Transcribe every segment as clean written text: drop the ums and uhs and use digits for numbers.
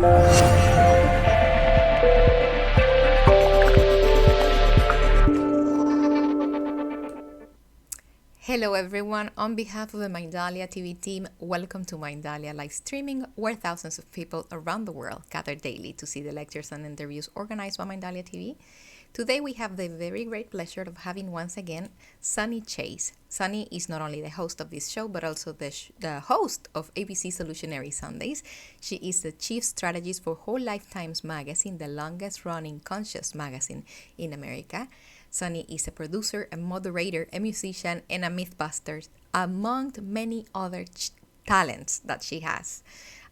Hello everyone, on behalf of the Mindalia TV team, welcome to Mindalia live streaming, where thousands of people around the world gather daily to see the lectures and interviews organized by Mindalia TV. Today we have the very great pleasure of having once again Sunny Chayes. Sunny is not only the host of this show, but also the host of ABC Solutionary Sundays. She is the chief strategist for Whole Lifetimes magazine, the longest running conscious magazine in America. Sunny is a producer, a moderator, a musician, and a mythbuster, among many other talents that she has.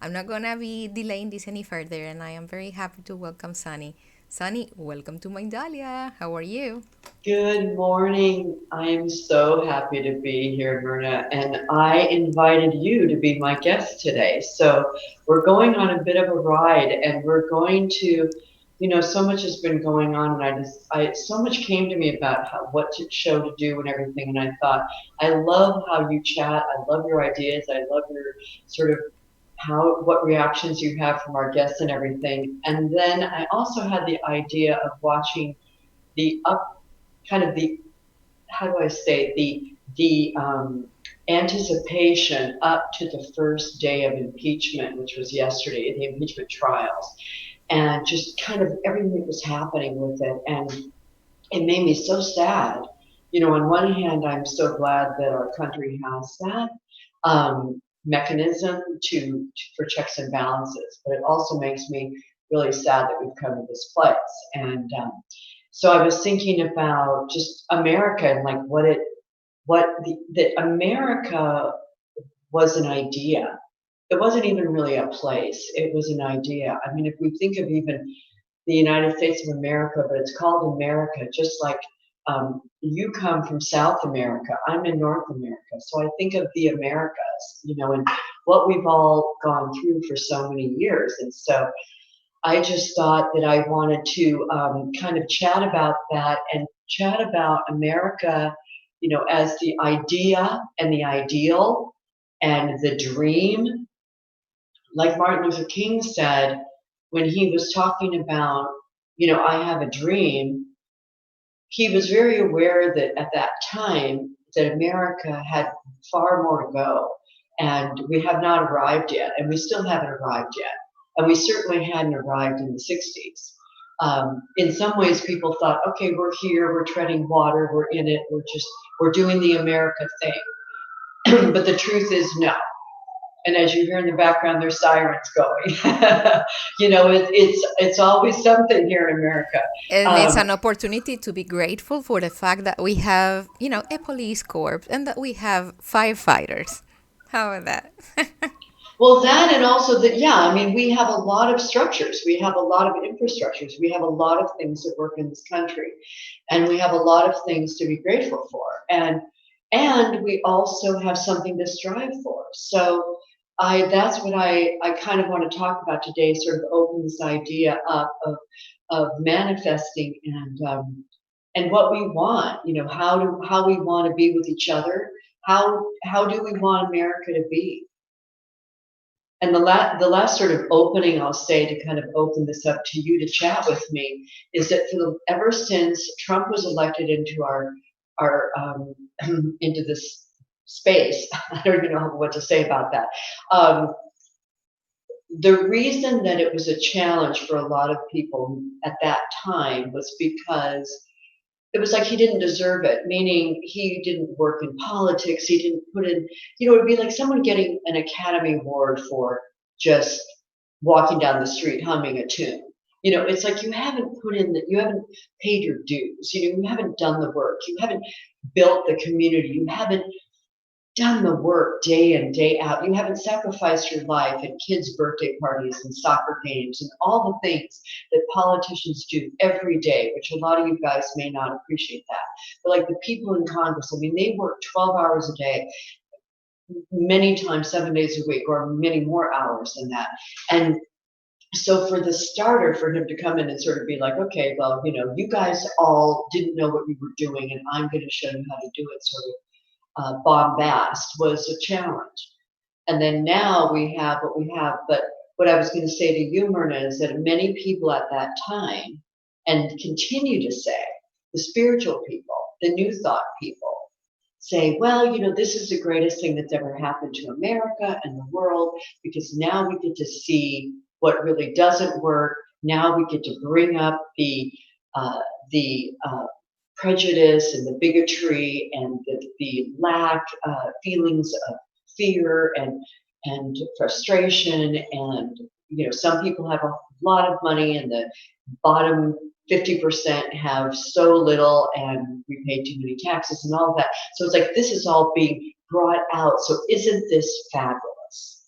I'm not going to be delaying this any further, and I am very happy to welcome Sunny. Sunny, welcome to Mindalia. How are you? Good morning. I am so happy to be here, Myrna, and I invited you to be my guest today. So we're going on a bit of a ride, and we're going to, so much has been going on, and so much came to me about what show to do and everything, and I thought, I love how you chat. I love your ideas. I love your sort of what reactions you have from our guests and everything. And then I also had the idea of watching the kind of the how do I say the anticipation up to the first day of impeachment, which was yesterday, the impeachment trials, and just kind of everything that was happening with it, and it made me so sad. On one hand, I'm so glad that our country has that mechanism for checks and balances, but it also makes me really sad that we've come to this place. And so I was thinking about just America and like that America was an idea. It wasn't even really a place. It was an idea. I mean, if we think of even the United States of America, but it's called America, just like you come from South America. I'm in North America. So I think of the Americas, and what we've all gone through for so many years. And so I just thought that I wanted to kind of chat about that and chat about America, as the idea and the ideal and the dream. Like Martin Luther King said when he was talking about, I have a dream, he was very aware that at that time that America had far more to go. And we have not arrived yet, and we still haven't arrived yet. And we certainly hadn't arrived in the 60s. In some ways, people thought, okay, we're here, we're treading water, we're in it, we're doing the America thing. But the truth is no. And as you hear in the background, there's sirens going. It's always something here in America. And it's an opportunity to be grateful for the fact that we have, a police corps and that we have firefighters. How about that? Well, that and also that, yeah, I mean, we have a lot of structures. We have a lot of infrastructures. We have a lot of things that work in this country. And we have a lot of things to be grateful for. And we also have something to strive for. So that's what I kind of want to talk about today, sort of open this idea up of manifesting and what we want, how we want to be with each other. How do we want America to be? And the last sort of opening I'll say to kind of open this up to you to chat with me is that ever since Trump was elected into our into this space, I don't even know what to say about that. The reason that it was a challenge for a lot of people at that time was because it was like he didn't deserve it, meaning he didn't work in politics. He didn't put in, it would be like someone getting an Academy Award for just walking down the street humming a tune. It's like you haven't you haven't paid your dues. You haven't done the work. You haven't built the community. You haven't done the work day in, day out. You haven't sacrificed your life at kids' birthday parties and soccer games and all the things that politicians do every day, which a lot of you guys may not appreciate that. But like the people in Congress, I mean, they work 12 hours a day, many times 7 days a week, or many more hours than that. And so for the starter, for him to come in and sort of be like, okay, well, you guys all didn't know what you were doing, and I'm going to show you how to do it, sort of bombast was a challenge. And then now we have what we have, but what I was going to say to you, Myrna, is that many people at that time, and continue to say, the spiritual people, the new thought people, say, well, this is the greatest thing that's ever happened to America and the world, because now we get to see what really doesn't work. Now we get to bring up the prejudice and the bigotry and the lack feelings of fear and frustration, and some people have a lot of money and the bottom 50% have so little, and we pay too many taxes and all of that. So it's like this is all being brought out. So isn't this fabulous?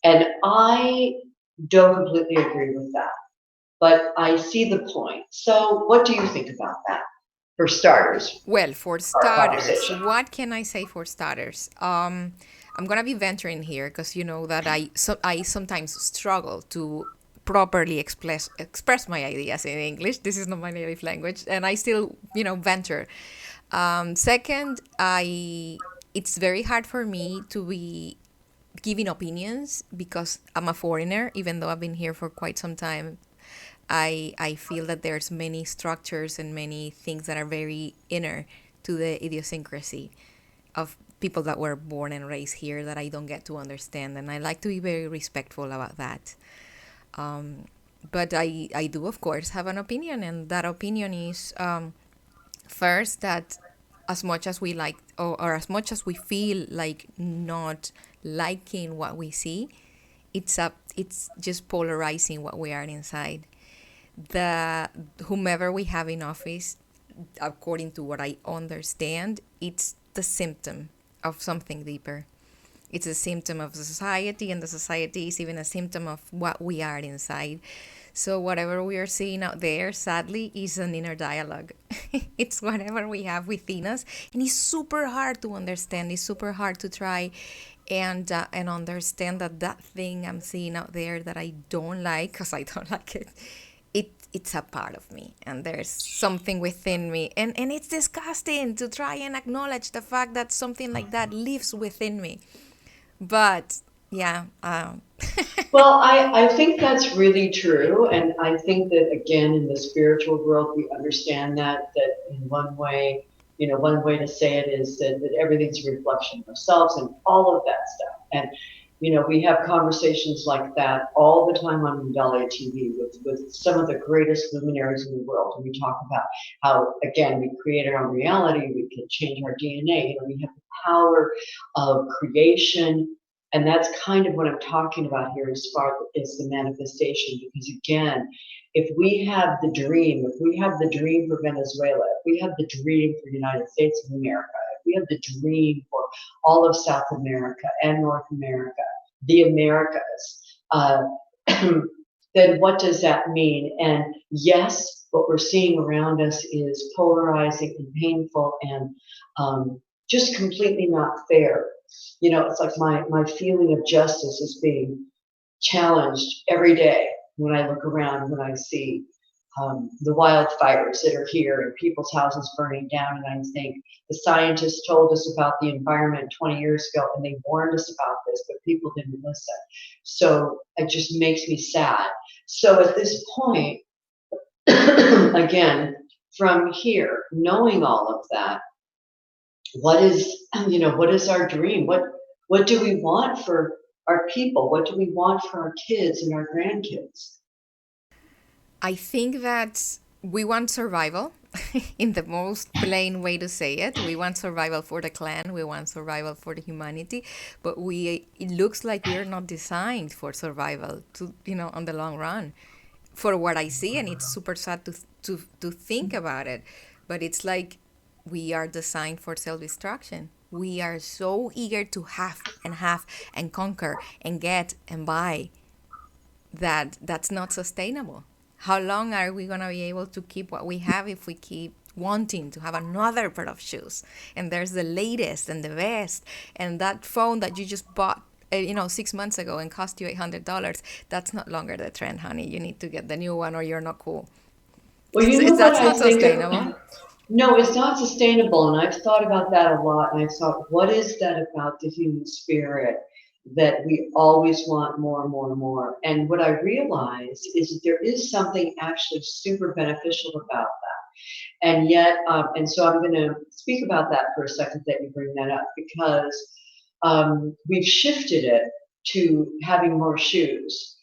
And I don't completely agree with that, but I see the point. So what do you think about that, for starters, Well, for our starters, conversation? what can I say for starters? I'm gonna be venturing here because you know that I sometimes struggle to properly express my ideas in English. This is not my native language, and I still venture. Second, I it's very hard for me to be giving opinions because I'm a foreigner, even though I've been here for quite some time. I feel that there's many structures and many things that are very inner to the idiosyncrasy of people that were born and raised here that I don't get to understand, and I like to be very respectful about that. But I do, of course, have an opinion, and that opinion is first that as much as we like, or as much as we feel like not liking what we see, it's just polarizing what we are inside. The whomever we have in office, according to what I understand, it's the symptom of something deeper. It's a symptom of the society, and the society is even a symptom of what we are inside. So whatever we are seeing out there, sadly, is an inner dialogue. It's whatever we have within us, and it's super hard to understand. It's super hard to try and understand that thing I'm seeing out there that I don't like, because I don't like it. It's a part of me, and there's something within me, and it's disgusting to try and acknowledge the fact that something like that lives within me. But yeah, Well, I think that's really true. And I think that, again, in the spiritual world, we understand that in one way, one way to say it is that everything's a reflection of ourselves and all of that stuff. And, we have conversations like that all the time on Mindalia TV with some of the greatest luminaries in the world. And we talk about how, again, we create our own reality, we can change our DNA, we have the power of creation, and that's kind of what I'm talking about here as far as the manifestation. Because again, if we have the dream, if we have the dream for Venezuela, if we have the dream for the United States of America, if we have the dream for all of South America and North America, the Americas, then what does that mean? And yes, what we're seeing around us is polarizing and painful and just completely not fair. It's like my feeling of justice is being challenged every day when I look around, when I see the wildfires that are here and people's houses burning down. And I think the scientists told us about the environment 20 years ago, and they warned us about this, but people didn't listen. So it just makes me sad. So at this point, again, from here, knowing all of that, what is our dream? What do we want for our people? What do we want for our kids and our grandkids? I think that we want survival in the most plain way to say it. We want survival for the clan, we want survival for the humanity, but it looks like we are not designed for survival on the long run. For what I see, and it's super sad to think about it, but it's like we are designed for self-destruction. We are so eager to have and conquer and get and buy that that's not sustainable. How long are we going to be able to keep what we have if we keep wanting to have another pair of shoes? And there's the latest and the best, and that phone that you just bought 6 months ago and cost you $800, that's not longer the trend, honey. You need to get the new one or you're not cool. Well, you know what That's I not think sustainable. No, it's not sustainable. And I've thought about that a lot. And I've thought, what is that about the human spirit that we always want more and more and more. And what I realized is that there is something actually super beneficial about that. And yet, and so I'm going to speak about that for a second that you bring that up, because we've shifted it to having more shoes.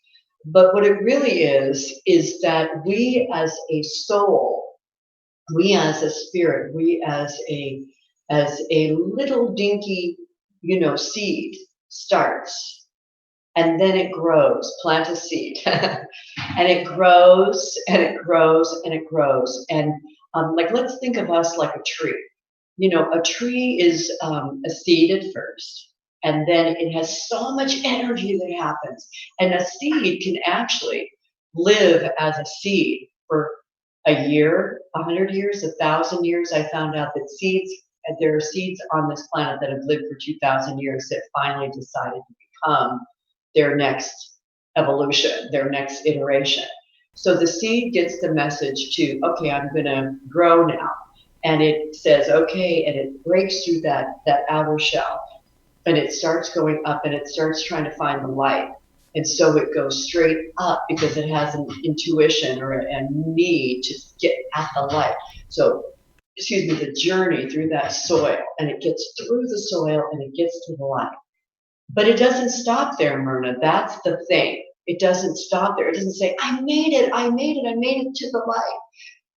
But what it really is that we as a soul, we as a spirit, we as a little dinky, seed starts, and then it grows. Plant a seed, and it grows and it grows and it grows. And like, let's think of us like a tree. A tree is a seed at first, and then it has so much energy that happens. And a seed can actually live as a seed for a year, 100 years, 1,000 years. I found out that there are seeds on this planet that have lived for 2,000 years that finally decided to become their next evolution, their next iteration. So the seed gets the message to, okay, I'm going to grow now. And it says, okay, and it breaks through that outer shell, and it starts going up, and it starts trying to find the light. And so it goes straight up because it has an intuition or a need to get at the light. So, excuse me, the journey through that soil, and it gets through the soil and it gets to the light. But it doesn't stop there, Myrna. That's the thing. It doesn't stop there. It doesn't say, I made it, I made it, I made it to the light.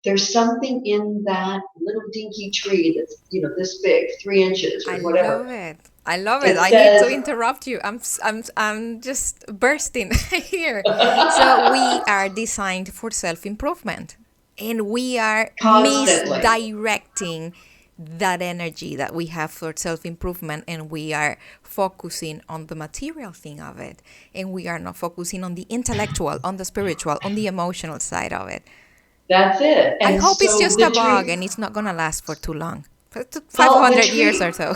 There's something in that little dinky tree that's, this big, 3 inches I or whatever, love it. I love it. that I need to says, interrupt you. I'm just bursting here. So we are designed for self-improvement, and we are constantly. misdirecting that energy that we have for self-improvement, and we are focusing on the material thing of it, and we are not focusing on the intellectual, on the spiritual, on the emotional side of it. That's it. I And hope it's so just a the bug tree, and it's not going to last for too long. well, the 500 years or tree, so.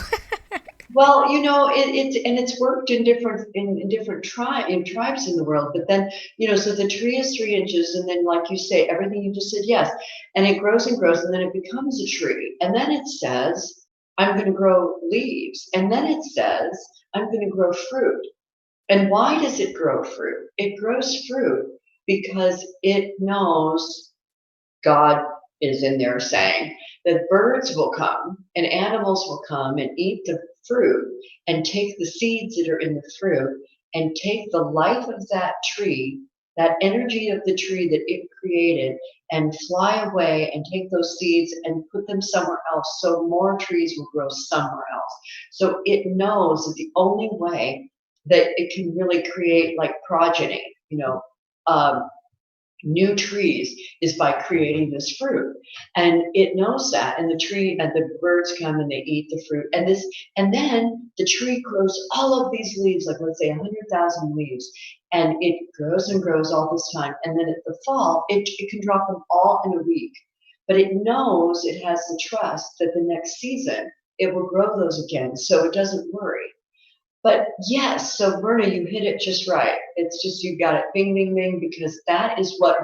well, it's worked in different tribes in the world. But then, so the tree is 3 inches, and then, like you say, everything you just said, yes, and it grows and grows, and then it becomes a tree, and then it says, I'm going to grow leaves, and then it says, I'm going to grow fruit. And why does it grow fruit? It grows fruit because it knows God is in there saying that birds will come and animals will come and eat the fruit and take the seeds that are in the fruit and take the life of that tree, that energy of the tree that it created, and fly away and take those seeds and put them somewhere else so more trees will grow somewhere else. So it knows that the only way that it can really create like progeny, um, new trees, is by creating this fruit. And it knows that, and the tree and the birds come and they eat the fruit, and then the tree grows all of these leaves, like let's say 100,000 leaves, and it grows and grows all this time, and then at the fall it can drop them all in a week. But it knows, it has the trust that the next season it will grow those again, so it doesn't worry. But yes, so Verna, you hit it just right. It's just you got it, bing, bing, bing, because that is what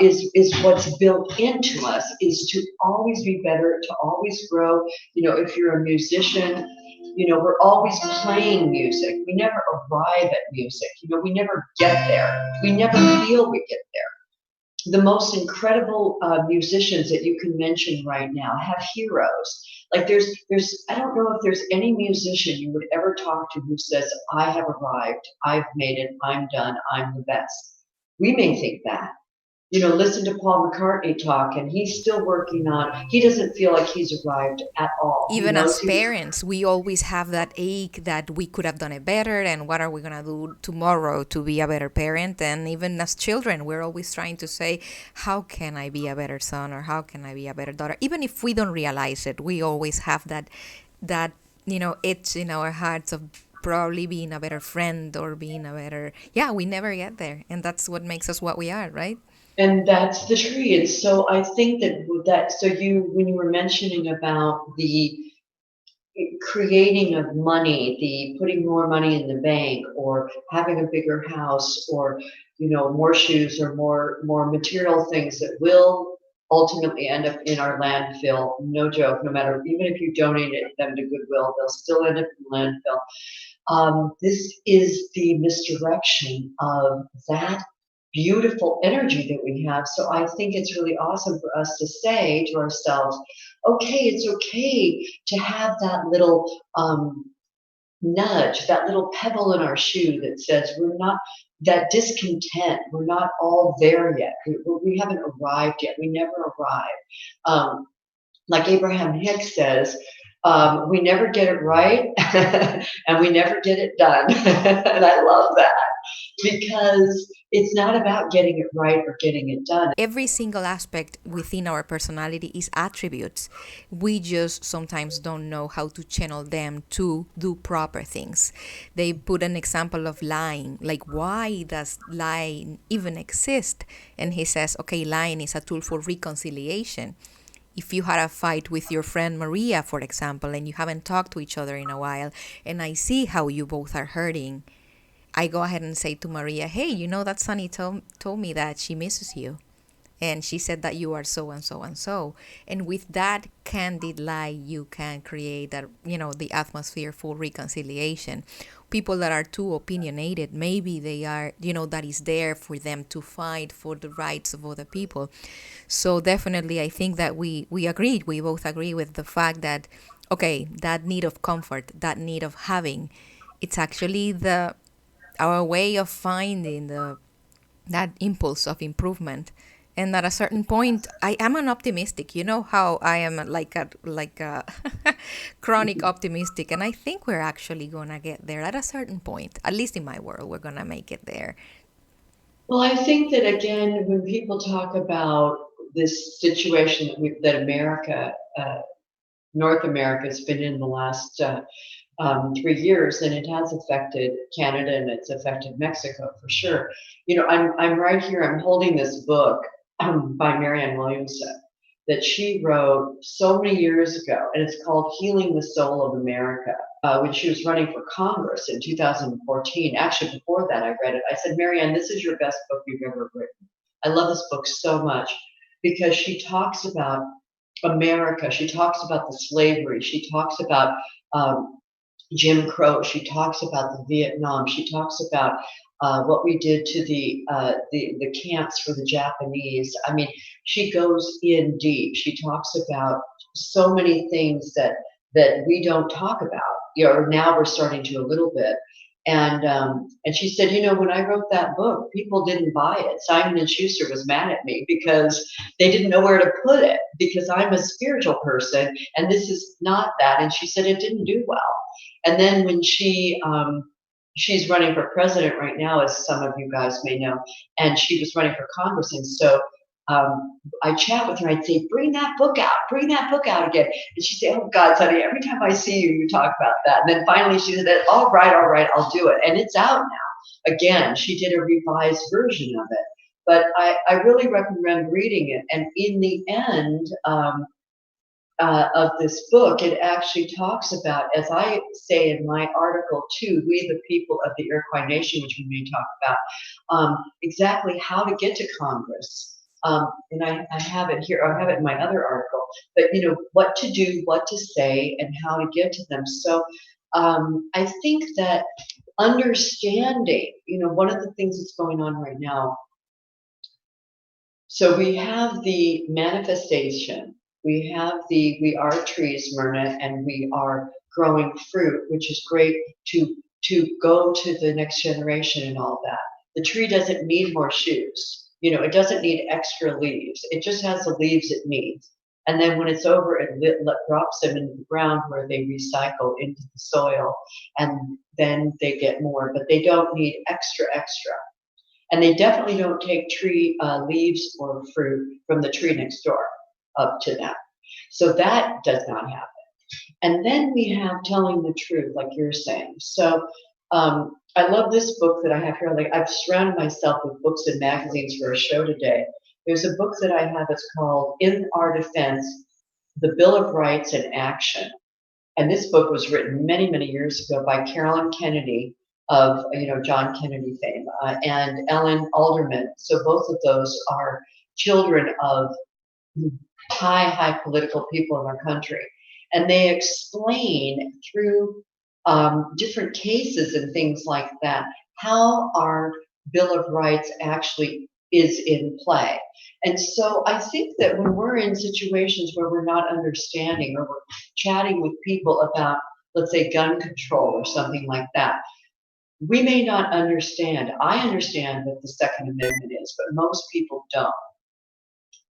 is what's built into us, is to always be better, to always grow. If you're a musician, we're always playing music. We never arrive at music. We never get there. We never feel we get there. The most incredible musicians that you can mention right now have heroes. Like I don't know if there's any musician you would ever talk to who says, I have arrived, I've made it, I'm done, I'm the best. We may think that. Listen to Paul McCartney talk, and he's still working on, he doesn't feel like he's arrived at all. He Even as knows he, parents, we always have that ache that we could have done it better, and what are we going to do tomorrow to be a better parent? And even as children, we're always trying to say, how can I be a better son, or how can I be a better daughter? Even if we don't realize it, we always have that itch in our hearts of probably being a better friend or being a better, yeah, we never get there, and that's what makes us what we are, right? and that's the tree. And so I think so when you were mentioning about the creating of money, the putting more money in the bank, or having a bigger house, or more shoes, or more material things that will ultimately end up in our landfill. No joke. No matter, even if you donate them to Goodwill, they'll still end up in the landfill. this is the misdirection of that beautiful energy that we have. So I think it's really awesome for us to say to ourselves, okay, it's okay to have that little nudge, that little pebble in our shoe that says we're not, that discontent, we're not all there yet. We haven't arrived yet. We never arrive. Um, like Abraham Hicks says, we never get it right and we never get it done. And I love that because it's not about getting it right or getting it done. Every single aspect within our personality is attributes. We just sometimes don't know how to channel them to do proper things. They put an example of lying, like why does lying even exist? And he says, okay, lying is a tool for reconciliation. If you had a fight with your friend Maria, for example, and you haven't talked to each other in a while, and I see how you both are hurting, I go ahead and say to Maria, hey, you know that Sunny told me that she misses you. And she said that you are so and so and so. And with that candid lie, you can create that, the atmosphere for reconciliation. People that are too opinionated, maybe they are, that is there for them to fight for the rights of other people. So definitely, I think that we agreed, we both agree with the fact that, okay, that need of comfort, that need of having, it's actually our way of finding that impulse of improvement. And at a certain point, I am an optimistic. You know how I am like a chronic optimistic, and I think we're actually gonna get there at a certain point. At least in my world, we're gonna make it there. Well, I think that again, when people talk about this situation that America, North America has been in the last 3 years, and it has affected Canada and it's affected Mexico for sure. I'm right here. I'm holding this book by Marianne Williamson that she wrote so many years ago, and it's called "Healing the Soul of America." When she was running for Congress in 2014, actually before that, I read it. I said, Marianne, this is your best book you've ever written. I love this book so much because she talks about America. She talks about the slavery. She talks about Jim Crow. She talks about the Vietnam. She talks about what we did to the camps for the Japanese. I mean, she goes in deep. She talks about so many things that we don't talk about. Or now we're starting to a little bit. And she said, when I wrote that book, people didn't buy it. Simon and Schuster was mad at me because they didn't know where to put it because I'm a spiritual person and this is not that. And she said it didn't do well. And then when she's running for president right now, as some of you guys may know, and she was running for Congress. And so I chat with her. I'd say, bring that book out again. And she'd say, oh God, honey, every time I see you, you talk about that. And then finally she said, all right, I'll do it. And it's out now. Again, she did a revised version of it. But I really recommend reading it. And in the end, of this book, it actually talks about, as I say in my article too, we the people of the Iroquois Nation, which we may talk about, exactly how to get to Congress. And I have it here, I have it in my other article, but what to do, what to say, and how to get to them. So I think that understanding, one of the things that's going on right now, so we have the manifestation. We are trees, Myrna, and we are growing fruit, which is great to go to the next generation and all that. The tree doesn't need more shoes. It doesn't need extra leaves. It just has the leaves it needs. And then when it's over, it drops them into the ground where they recycle into the soil, and then they get more, but they don't need extra. And they definitely don't take tree leaves or fruit from the tree next door up to them. So that does not happen. And then we have telling the truth, like you're saying. So I love this book that I have here. Like, I've surrounded myself with books and magazines for a show today. There's a book that I have. It's called In Our Defense, The Bill of Rights in Action. And this book was written many, many years ago by Carolyn Kennedy of John Kennedy fame and Ellen Alderman. So both of those are children of high political people in our country, and they explain through different cases and things like that, how our Bill of Rights actually is in play. And so I think that when we're in situations where we're not understanding or we're chatting with people about, let's say, gun control or something like that, we may not understand. I understand what the Second Amendment is, but most people don't.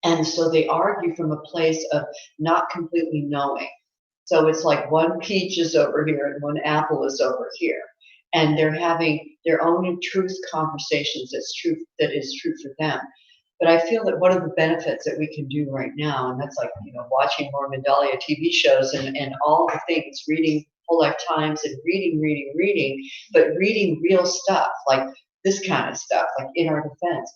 And so they argue from a place of not completely knowing. So it's like one peach is over here and one apple is over here. And they're having their own truth conversations that is true for them. But I feel that one of the benefits that we can do right now, and that's like, watching more Mindalia TV shows and all the things, reading Whole Life Times and reading, but reading real stuff, like this kind of stuff, like in our defense.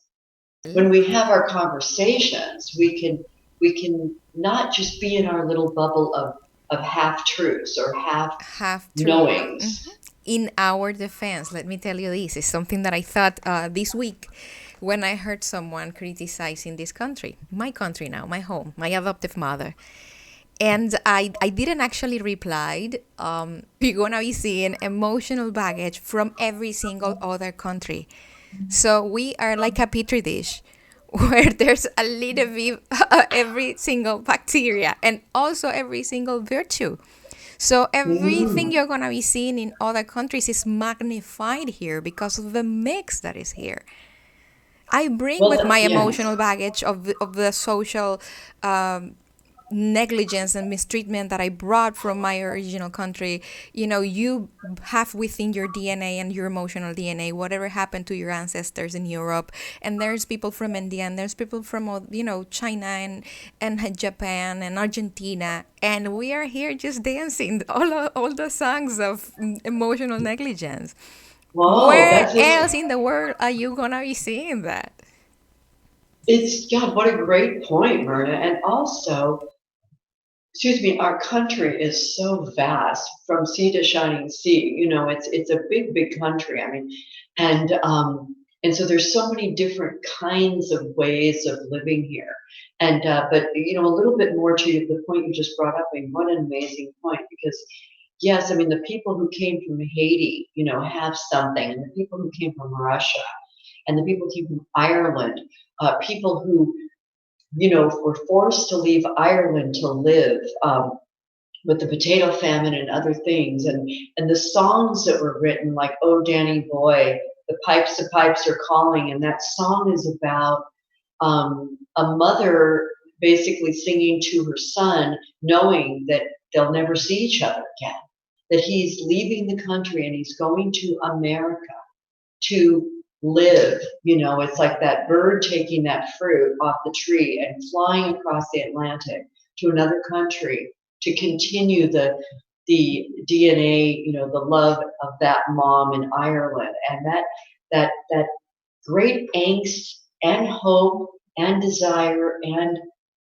When we have our conversations, we can not just be in our little bubble of half truths or half Have true. knowings. In our defense, let me tell you this is something that I thought this week when I heard someone criticizing this country, my country now, my home, my adoptive mother. And I didn't actually reply. You're going to be seeing emotional baggage from every single other country. So we are like a petri dish where there's a little bit every single bacteria and also every single virtue. So everything Mm. you're gonna be seeing in other countries is magnified here because of the mix that is here. I bring with my Yes. emotional baggage of the social negligence and mistreatment that I brought from my original country. You have within your DNA and your emotional DNA whatever happened to your ancestors in Europe. And there's people from India and there's people from, China and Japan and Argentina. And we are here just dancing all the songs of emotional negligence. Whoa, Where that's it. else in the world are you going to be seeing that? It's God, what a great point, Myrna. And also, excuse me, our country is so vast from sea to shining sea. It's a big country. I mean, and so there's so many different kinds of ways of living here. And but a little bit more to the point you just brought up. I mean, what an amazing point, because yes, I mean the people who came from Haiti, have something, and the people who came from Russia, and the people who came from Ireland, people who were forced to leave Ireland to live with the potato famine and other things, and the songs that were written, like "Oh Danny Boy," the pipes are calling, and that song is about a mother basically singing to her son, knowing that they'll never see each other again, that he's leaving the country and he's going to America to live. It's like that bird taking that fruit off the tree and flying across the Atlantic to another country to continue the DNA, the love of that mom in Ireland, and that great angst and hope and desire and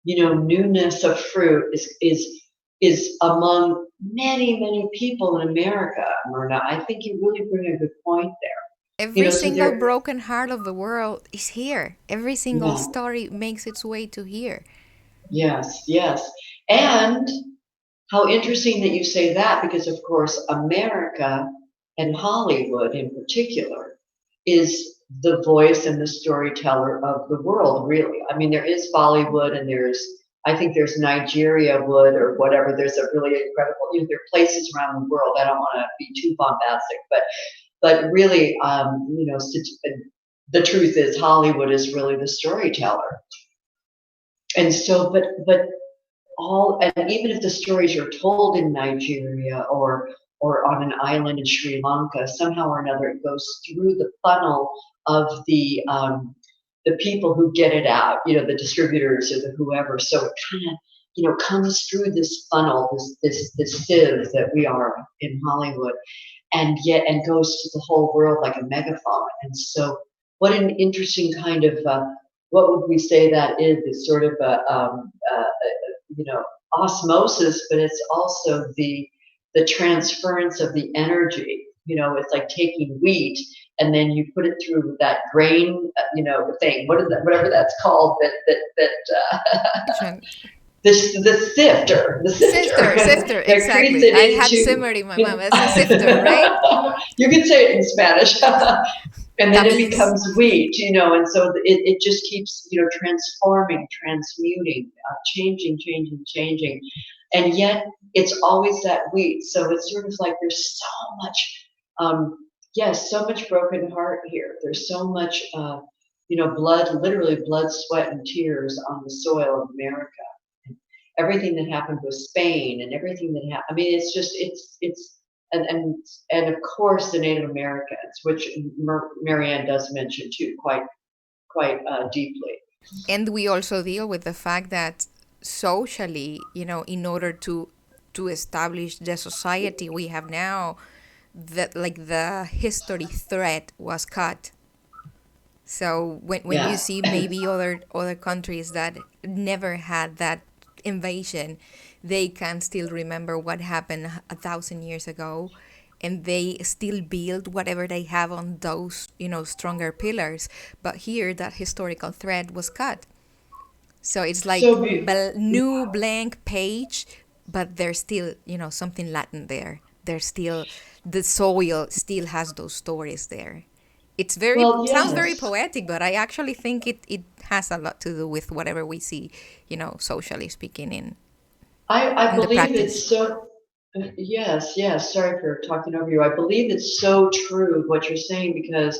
newness of fruit is among many people in America, Myrna. I think you really bring a good point there. Every So single there, broken heart of the world is here. Every single yeah, story makes its way to here. yes. And how interesting that you say that, because of course, America and Hollywood in particular is the voice and the storyteller of the world, really. I mean, there is Bollywood and I think there's Nigeria wood or whatever. There's a really incredible, there are places around the world. I don't want to be too bombastic, but really, the truth is Hollywood is really the storyteller. And so, but and even if the stories are told in Nigeria or on an island in Sri Lanka, somehow or another it goes through the funnel of the people who get it out, the distributors or the whoever. So it kind of comes through this funnel, this sieve that we are in Hollywood, and goes to the whole world like a megaphone. And so, what an interesting kind of what would we say that is? It's sort of you know osmosis, but it's also the transference of the energy. It's like taking wheat and then you put it through that grain, thing. What is that? Whatever that's called. That Vision. the sifter Sifter, that creates exactly. it I had into. simmer in my mouth. It's a sifter, right? You can say it in Spanish. And then it Tamiz. becomes wheat, and so it just keeps, transforming, transmuting, changing. And yet it's always that wheat. So it's sort of like there's so much, yes, so much broken heart here. There's so much, blood, literally blood, sweat, and tears on the soil of America. Everything that happened with Spain and everything that happened. I mean, it's just it's and of course the Native Americans, which Marianne does mention too, quite deeply. And we also deal with the fact that socially, in order to establish the society we have now, that like the history thread was cut. So when you Yeah. see maybe other countries that never had that invasion, they can still remember what happened 1,000 years ago, and they still build whatever they have on those stronger pillars. But here, that historical thread was cut. So it's like So be, new blank page, but there's still something Latin there. There's still the soil still has those stories there. It's very well, sounds very yes. poetic, but I actually think it has a lot to do with whatever we see, socially speaking I in the believe practice. it's so. Yes. Sorry for talking over you. I believe it's so true what you're saying because,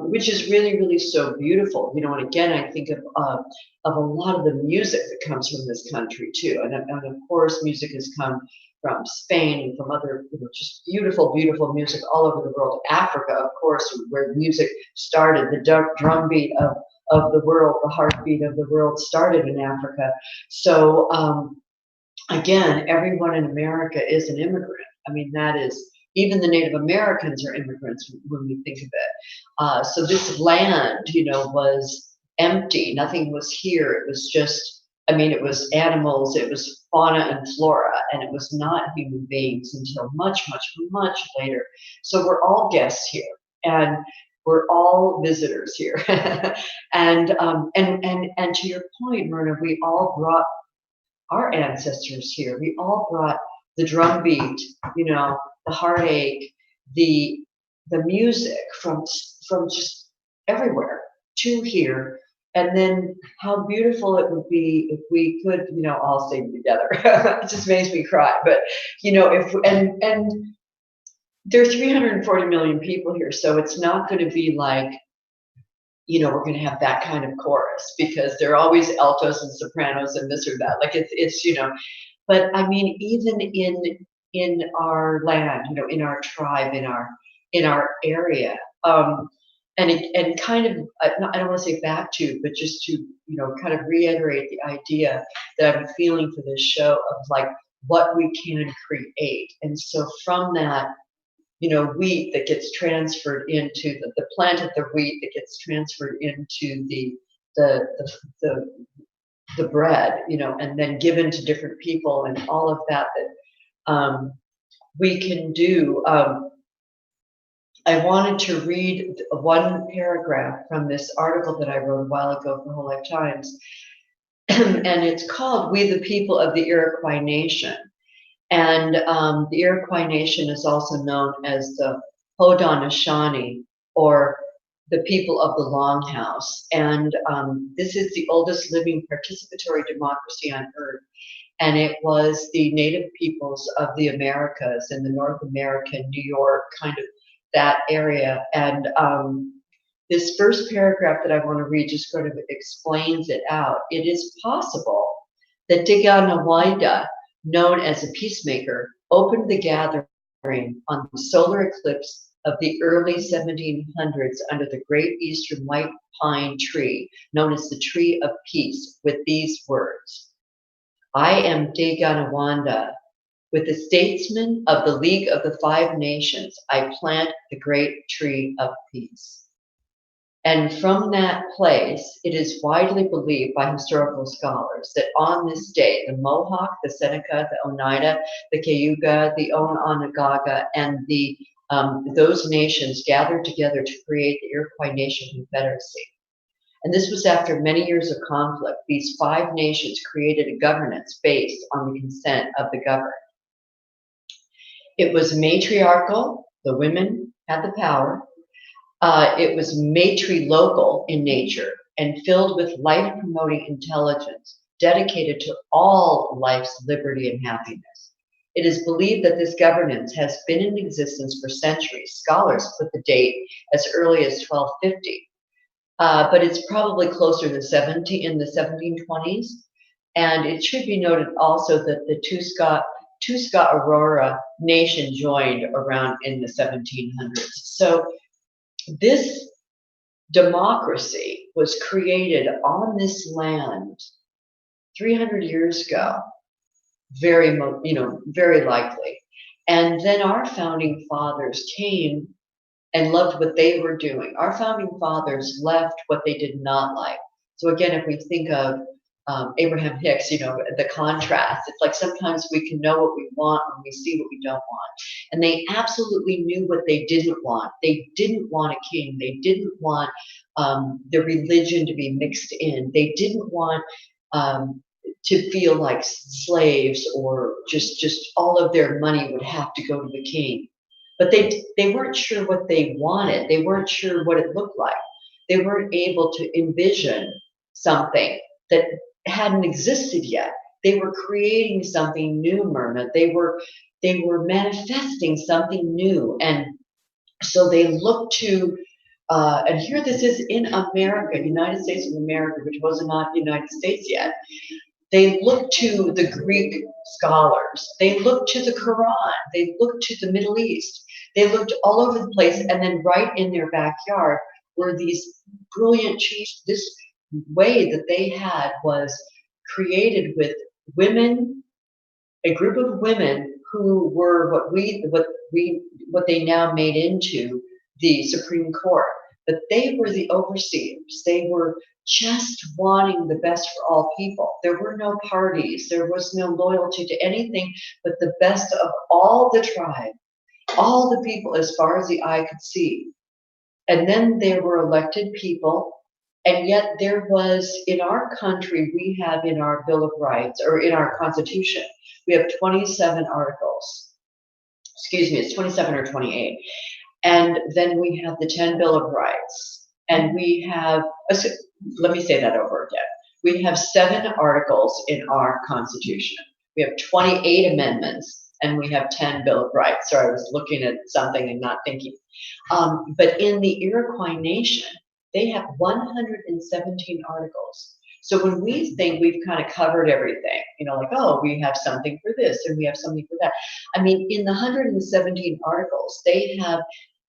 which is really, really so beautiful. And again, I think of a lot of the music that comes from this country too, and of course, music has come from Spain and from other, just beautiful, beautiful music all over the world. Africa, of course, where music started, the drum beat of the world, the heartbeat of the world started in Africa. So. Again, everyone in America is an immigrant. I mean, that is, even the Native Americans are immigrants when we think of it. So this land, was empty. Nothing was here. It was just, I mean, it was animals, it was fauna and flora, and it was not human beings until much, much, much later. So we're all guests here. And we're all visitors here, and to your point, Myrna, we all brought our ancestors here. We all brought the drum beat, the heartache, the the music from just everywhere to here. And then how beautiful it would be if we could, all sing together. It just makes me cry. But if and there are 340 million people here, so it's not going to be like we're going to have that kind of chorus because there are always altos and sopranos and this or that. Like it's. But I mean, even in our land, in our tribe, in our area, and kind of, I don't want to say back to, but just to kind of reiterate the idea that I'm feeling for this show of like what we can create, and so from that wheat that gets transferred into the plant of the wheat that gets transferred into the the the, the bread, and then given to different people and all of that we can do. I wanted to read one paragraph from this article that I wrote a while ago for Whole Life Times, and it's called "We the People of the Iroquois Nation." And the Iroquois Nation is also known as the Haudenosaunee, or the people of the Longhouse. And this is the oldest living participatory democracy on Earth. And it was the native peoples of the Americas in the North American, New York, kind of that area. And this first paragraph that I want to read just sort of explains it out. It is possible that Diganawida, known as a peacemaker, opened the gathering on the solar eclipse of the early 1700s under the great eastern white pine tree, known as the Tree of Peace, with these words: I am Deganawanda. With the statesmen of the League of the Five Nations, I plant the great tree of peace. And from that place, it is widely believed by historical scholars that on this day, the Mohawk, the Seneca, the Oneida, the Cayuga, the Onondaga, and those nations gathered together to create the Iroquois Nation Confederacy. And this was after many years of conflict. These 5 nations created a governance based on the consent of the governed. It was matriarchal, the women had the power. It was matrilocal in nature and filled with life promoting intelligence, dedicated to all life's liberty and happiness. It is believed that this governance has been in existence for centuries. Scholars put the date as early as 1250, but it's probably closer to in the 1720s. And it should be noted also that the Tusca Aurora nation joined around in the 1700s. So this democracy was created on this land 300 years ago, very likely. And then our founding fathers came and loved what they were doing. Our founding fathers left what they did not like. So again, if we think of Abraham Hicks, the contrast, it's like sometimes we can know what we want when we see what we don't want. And they absolutely knew what they didn't want. They didn't want a king. They didn't want the religion to be mixed in. They didn't want to feel like slaves or just all of their money would have to go to the king. But they weren't sure what they wanted. They weren't sure what it looked like. They weren't able to envision something that hadn't existed yet. They were creating something new, Myrna. They were manifesting something new. And so they looked to, and here this is in America, United States of America, which was not the United States yet. They looked to the Greek scholars. They looked to the Quran. They looked to the Middle East. They looked all over the place. And then right in their backyard were these brilliant chiefs. This way that they had was created with women, a group of women who were what they now made into the Supreme Court. But they were the overseers. They were just wanting the best for all people. There were no parties. There was no loyalty to anything but the best of all the tribe, all the people as far as the eye could see. And then there were elected people. And yet there was, in our country, we have in our Bill of Rights, or in our Constitution, we have 27 articles. Excuse me, it's 27 or 28. And then we have the 10 Bill of Rights. And we have, let me say that over again. We have 7 articles in our Constitution. We have 28 amendments, and we have 10 Bill of Rights. So I was looking at something and not thinking. But in the Iroquois Nation, they have 117 articles. So when we think we've kind of covered everything, like, oh, we have something for this and we have something for that. I mean, in the 117 articles, they have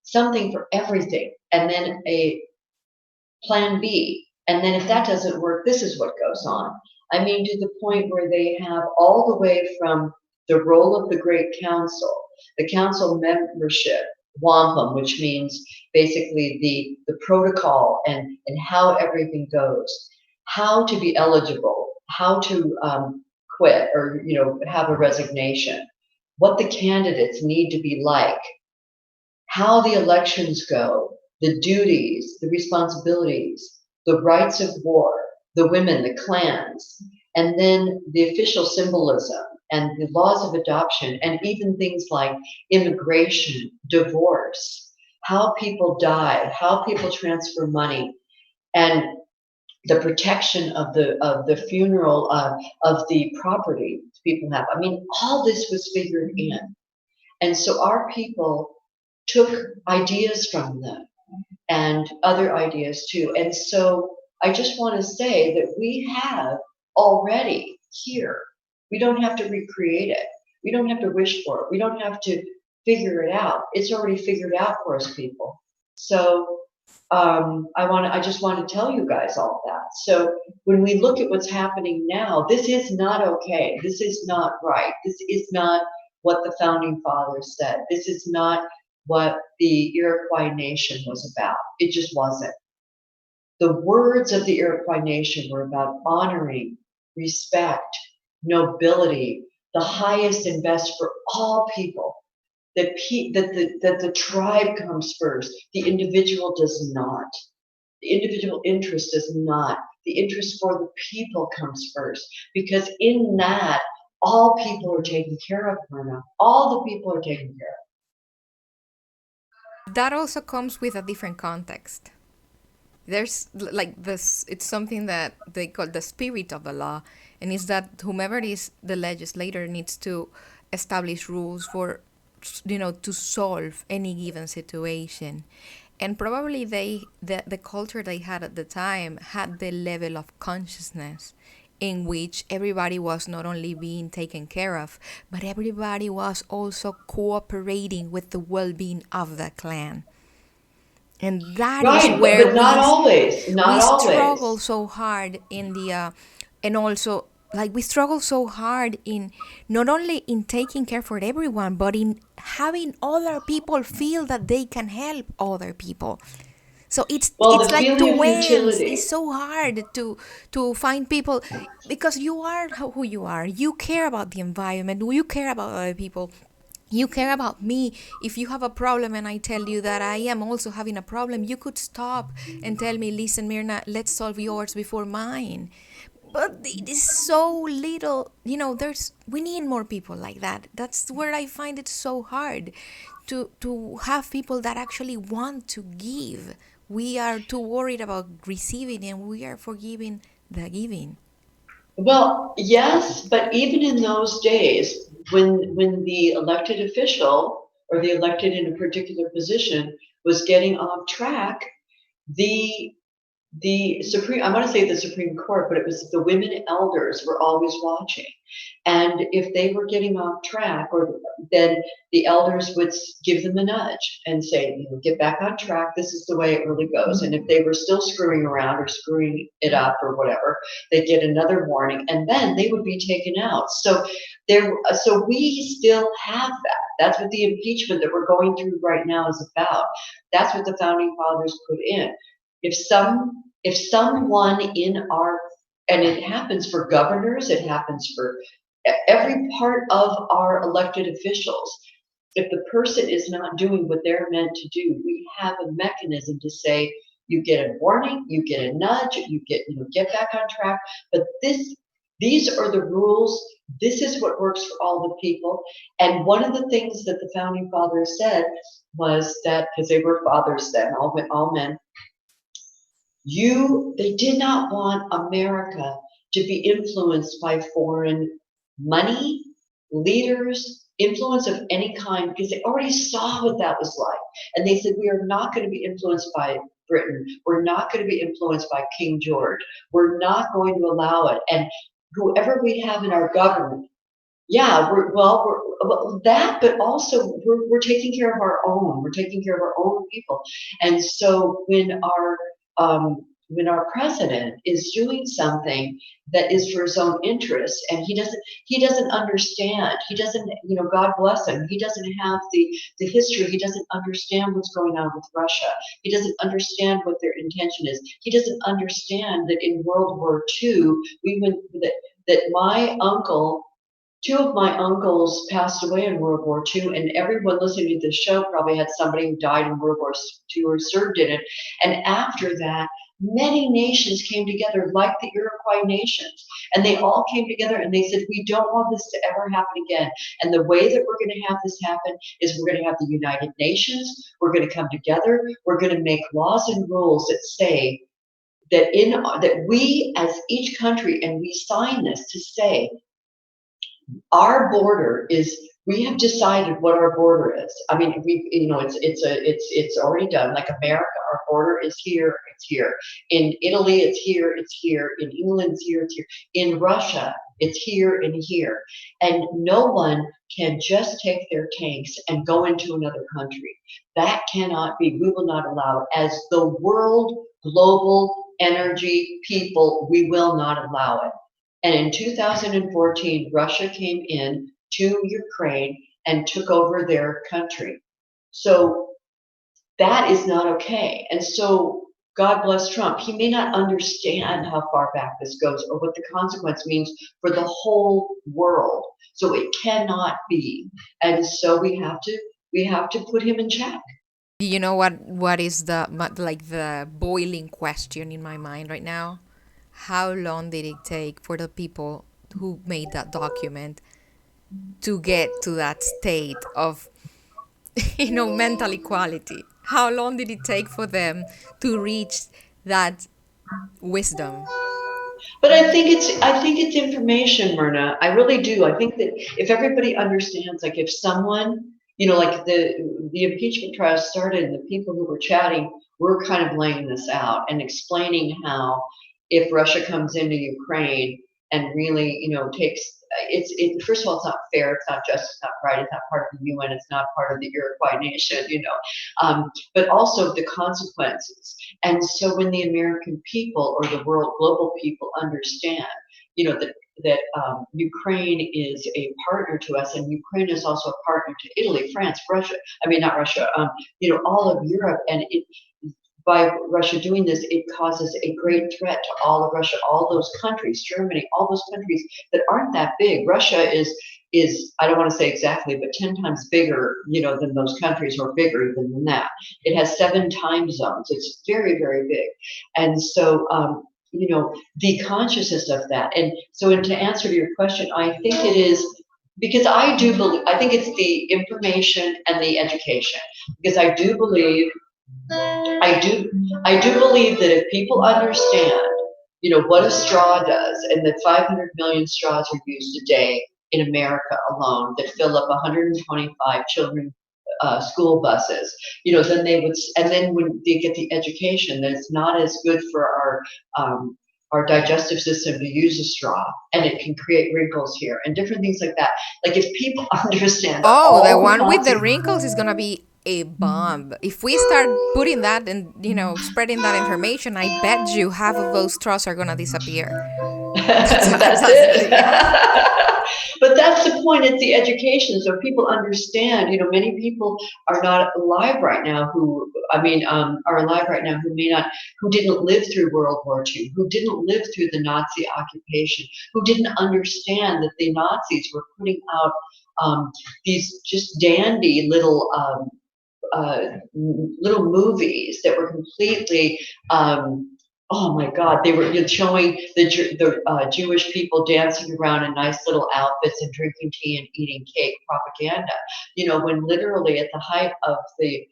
something for everything, and then a plan B. And then if that doesn't work, this is what goes on. I mean, to the point where they have all the way from the role of the Great Council, the council membership, wampum, which means basically the protocol and how everything goes, how to be eligible, how to quit or have a resignation, what the candidates need to be like, how the elections go, the duties, the responsibilities, the rights of war, the women, the clans, and then the official symbolism and the laws of adoption, and even things like immigration, divorce, how people die, how people transfer money, and the protection of the funeral of the property people have. I mean, all this was figured in. And so our people took ideas from them and other ideas too. And so I just want to say that we have already here. We don't have to recreate it. We don't have to wish for it. We don't have to figure it out. It's already figured out for us people. So I just want to tell you guys all that. So when we look at what's happening now, this is not okay. This is not right. This is not what the founding fathers said. This is not what the Iroquois nation was about. It just wasn't. The words of the Iroquois nation were about honoring, respect, nobility, the highest and best for all people. That the tribe comes first. The individual does not. The individual interest is not. The interest for the people comes first, because in that, all people are taken care of, Myrna. All the people are taken care That also comes with a different context. There's like this, it's something that they call the spirit of the law, and is that whomever is the legislator needs to establish rules for, to solve any given situation. And probably the culture they had at the time had the level of consciousness in which everybody was not only being taken care of, but everybody was also cooperating with the well-being of the clan. And of. that is Right, where but not always. Not we struggle always. so hard in the and also, like, we struggle so hard in not only in taking care for everyone, but in having other people feel that they can help other people. So it's Well, it's the like feeling of twins. It's utility. so hard to find people, because you are who you are. You care about the environment. You care about other people. You care about me. If you have a problem and I tell you that I am also having a problem, you could stop and tell me, listen, Mirna, let's solve yours before mine. But it is so little, we need more people like that. That's where I find it so hard to have people that actually want to give. We are too worried about receiving, and we are forgiving the giving. Well, yes, but even in those days, when the elected official or the elected in a particular position was getting off track, the the Supreme, I want to say the Supreme Court, but it was the women elders were always watching. And if they were getting off track, or then the elders would give them a nudge and say, get back on track. This is the way it really goes. And if they were still screwing around or screwing it up or whatever, they'd get another warning, and then they would be taken out. So we still have that. That's what the impeachment that we're going through right now is about. That's what the founding fathers put in. If someone in our, and it happens for governors, it happens for every part of our elected officials, if the person is not doing what they're meant to do, we have a mechanism to say, you get a warning, you get a nudge, get back on track. But these are the rules. This is what works for all the people. And one of the things that the founding fathers said was that, because they were fathers then, all men, they did not want America to be influenced by foreign money, leaders, influence of any kind, because they already saw what that was like. And they said, we are not going to be influenced by Britain. We're not going to be influenced by King George. We're not going to allow it. And whoever we have in our government, yeah, that, but also we're taking care of our own. We're taking care of our own people. And so when our president is doing something that is for his own interest, and he doesn't understand, God bless him, he doesn't have the history, he doesn't understand what's going on with Russia, he doesn't understand what their intention is, he doesn't understand that in World War II we went that my uncle, two of my uncles passed away in World War II, and everyone listening to this show probably had somebody who died in World War II or served in it. And after that, many nations came together, like the Iroquois nations, and they all came together and they said, we don't want this to ever happen again. And the way that we're going to have this happen is we're going to have the United Nations, we're going to come together, we're going to make laws and rules that say that we as each country, and we sign this to say, our border is, we have decided what our border is. I mean, it's already done. Like America, our border is here, it's here. In Italy, it's here, it's here. In England, it's here, it's here. In Russia, it's here and here. And no one can just take their tanks and go into another country. That cannot be. We will not allow it. As the world global energy people, we will not allow it. And in 2014, Russia came in to Ukraine and took over their country. So that is not okay. And so God bless Trump. He may not understand how far back this goes or what the consequence means for the whole world. So it cannot be. And so we have to put him in check. You know what is like the boiling question in my mind right now? How long did it take for the people who made that document to get to that state of mental equality? How long did it take for them to reach that wisdom? But I think it's information, Myrna. I really do. I think that if everybody understands, like if someone, like the impeachment trial started, and the people who were chatting were kind of laying this out and explaining how if Russia comes into Ukraine and really, takes first of all, it's not fair, it's not just, it's not right, it's not part of the UN, it's not part of the Iroquois nation, but also the consequences. And so when the American people or the world global people understand, that Ukraine is a partner to us, and Ukraine is also a partner to Italy, France, Russia. I mean, not Russia. All of Europe, and by Russia doing this, it causes a great threat to all of Russia, all those countries, Germany, all those countries that aren't that big. Russia is I don't want to say exactly, but 10 times bigger, than those countries, or bigger even than that. It has 7 time zones. It's very, very big. And so, the consciousness of that. And so, and to answer to your question, I think it is because I do believe, I think it's the information and the education, because I do I do believe that if people understand, what a straw does, and that 500 million straws are used a day in America alone that fill up 125 children school buses, then they would, and then when they get the education that it's not as good for our digestive system to use a straw, and it can create wrinkles here and different things like that. Like if people understand Oh, the all the one with the consequences. wrinkles is gonna be a bomb. If we start putting that and spreading that information, I bet you half of those straws are gonna disappear. That's That's it. yeah. But that's the point. It's the education, so people understand. Many people are not alive right now are alive right now who may not, who didn't live through World War II, who didn't live through the Nazi occupation, who didn't understand that the Nazis were putting out these just dandy little movies that were completely, oh my God, they were showing the Jewish people dancing around in nice little outfits and drinking tea and eating cake propaganda. When literally at the height of the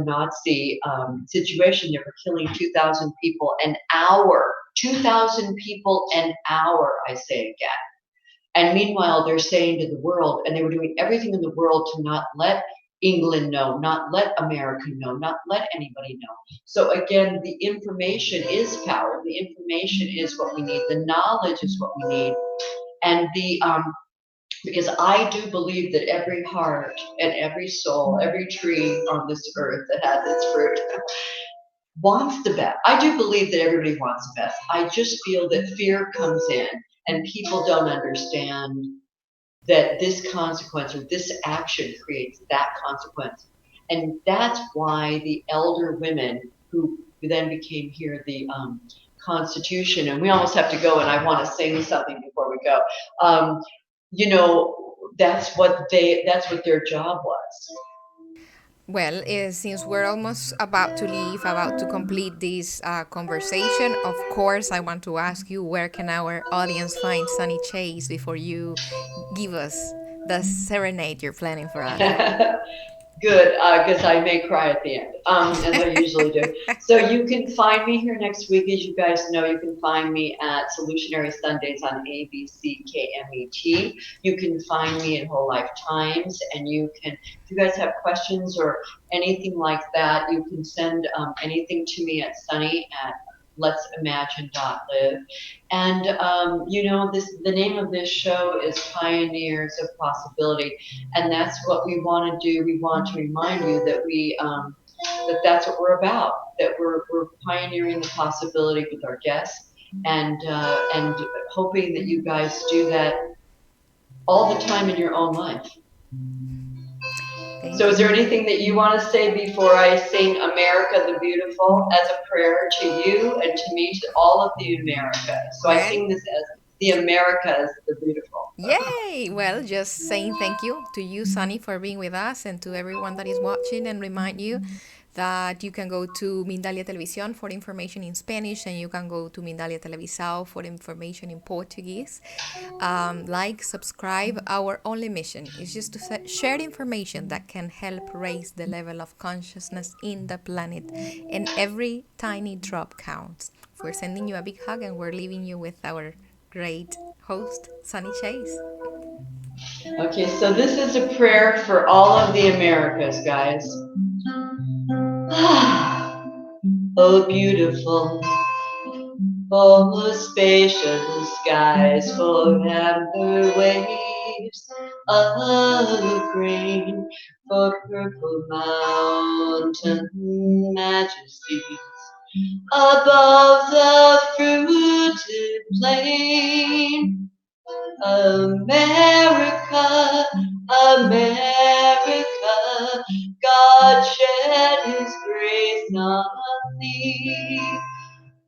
Nazi situation, they were killing 2,000 people an hour. 2,000 people an hour, I say again. And meanwhile, they're saying to the world, and they were doing everything in the world to not let England know, not let America know, not let anybody know. So again, the information is power. The information is what we need. The knowledge is what we need. And because I do believe that every heart and every soul, every tree on this earth that has its fruit wants the best. I do believe that everybody wants the best. I just feel that fear comes in and people don't understand that this consequence or this action creates that consequence. And that's why the elder women who then became here the Constitution, and we almost have to go, and I want to sing something before we go. That's what their job was. Well, since we're almost about to leave, about to complete this conversation, of course, I want to ask you, where can our audience find Sunny Chase before you give us the serenade you're planning for us? Good, because I may cry at the end, as I usually do. So you can find me here next week. As you guys know, you can find me at Solutionary Sundays on ABC KMET. You can find me at Whole Life Times, and if you guys have questions or anything like that, you can send anything to me at Sunny at let'simagine.live. And the name of this show is Pioneers of Possibility, and that's what we want to do. We want to remind you that that's what we're about. That we're pioneering the possibility with our guests, and hoping that you guys do that all the time in your own life. Thank So is there you. anything that you want to say before I sing America the Beautiful as a prayer to you and to me, to all of the America? So I Well, sing this as the Americas, the beautiful. Yay! Well, just saying thank you to you, Sunny, for being with us and to everyone that is watching, and remind you that you can go to Mindalia Televisión for information in Spanish, and you can go to Mindalia Televisão for information in Portuguese. Like, subscribe. Our only mission is just to share information that can help raise the level of consciousness in the planet, and every tiny drop counts. We're sending you a big hug, and we're leaving you with our great host, Sunny Chayes. Okay, so this is a prayer for all of the Americas, guys. Oh, beautiful, oh, spacious skies, for amber waves of grain, for purple mountain majesties above the fruited plain. America, America, God shed his grace on thee,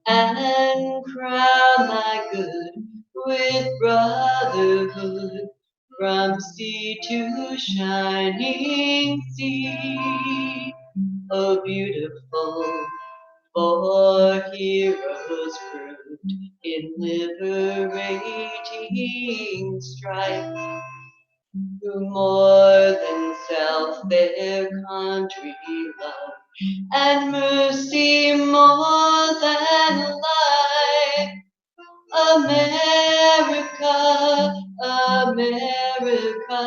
and crown thy good with brotherhood from sea to shining sea. Oh, beautiful, for heroes proved in liberating strife, who more than self their country love, and mercy more than life. America, America,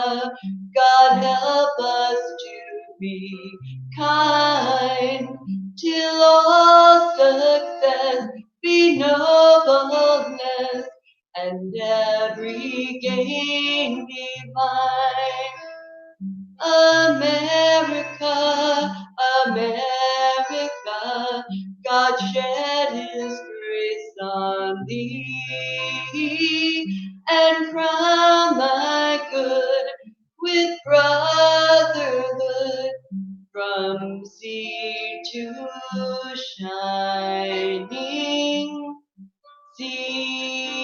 God help us to be kind, till all success be nobleness, and every gain divine. America, America, God shed his grace on thee, and crown thy good with brotherhood from sea to shining sea.